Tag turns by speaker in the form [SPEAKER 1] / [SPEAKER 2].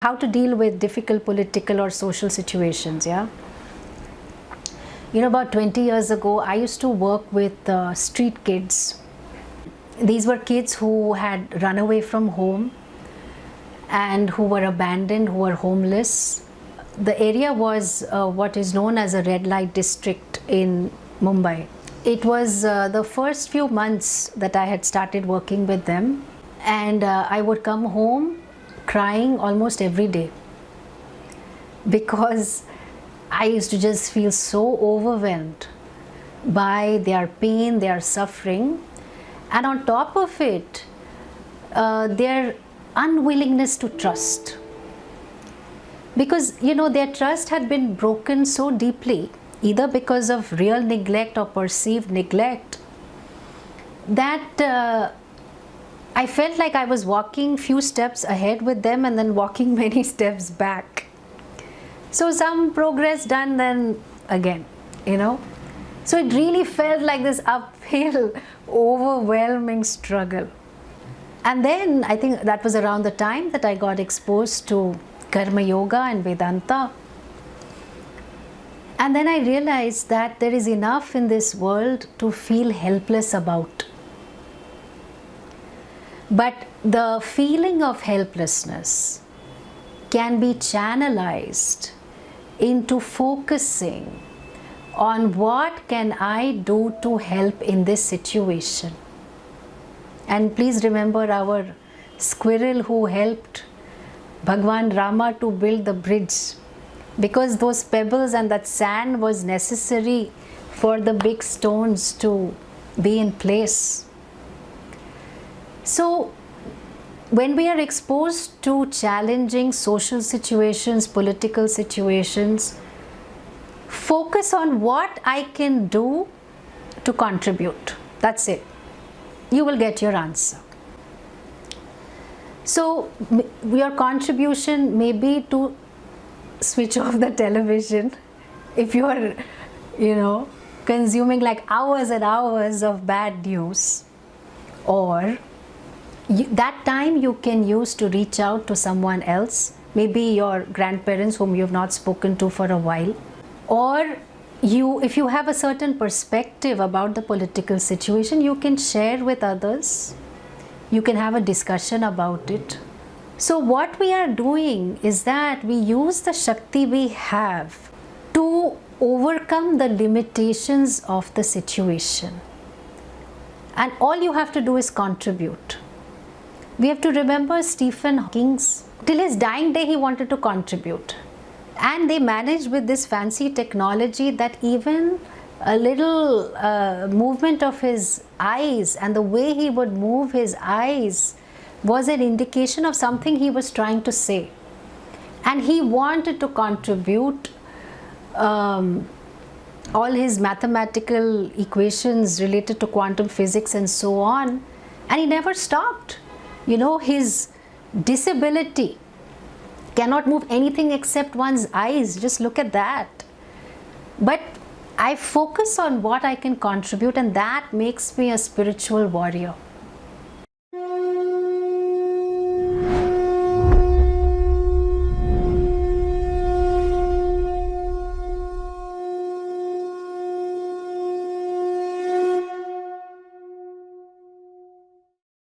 [SPEAKER 1] how to deal with difficult political or social situations. Yeah. About 20 years ago, I used to work with street kids. These were kids who had run away from home and who were abandoned, who were homeless. The area was what is known as a red light district in Mumbai. It was the first few months that I had started working with them, and I would come home crying almost every day because I used to just feel so overwhelmed by their pain, their suffering, and on top of it, their unwillingness to trust. Because their trust had been broken so deeply, either because of real neglect or perceived neglect, that I felt like I was walking few steps ahead with them and then walking many steps back. So some progress done, then again, So it really felt like this uphill, overwhelming struggle. And then I think that was around the time that I got exposed to Karma Yoga and Vedanta. And then I realized that there is enough in this world to feel helpless about. But the feeling of helplessness can be channelized into focusing on what can I do to help in this situation. And please remember our squirrel who helped Bhagwan Rama to build the bridge, because those pebbles and that sand was necessary for the big stones to be in place. So when we are exposed to challenging social situations, political situations, focus on what I can do to contribute. That's it. You will get your answer. So your contribution may be to switch off the television if you are, consuming like hours and hours of bad news, or that time you can use to reach out to someone else, maybe your grandparents whom you have not spoken to for a while, or if you have a certain perspective about the political situation, you can share with others. You can have a discussion about it. So what we are doing is that we use the Shakti we have to overcome the limitations of the situation. And all you have to do is contribute. We have to remember Stephen Hawking. Till his dying day, he wanted to contribute. And they managed with this fancy technology that even a little movement of his eyes and the way he would move his eyes was an indication of something he was trying to say. And he wanted to contribute all his mathematical equations related to quantum physics and so on. And he never stopped. His disability cannot move anything except one's eyes. Just look at that. But I focus on what I can contribute, and that makes me a spiritual warrior.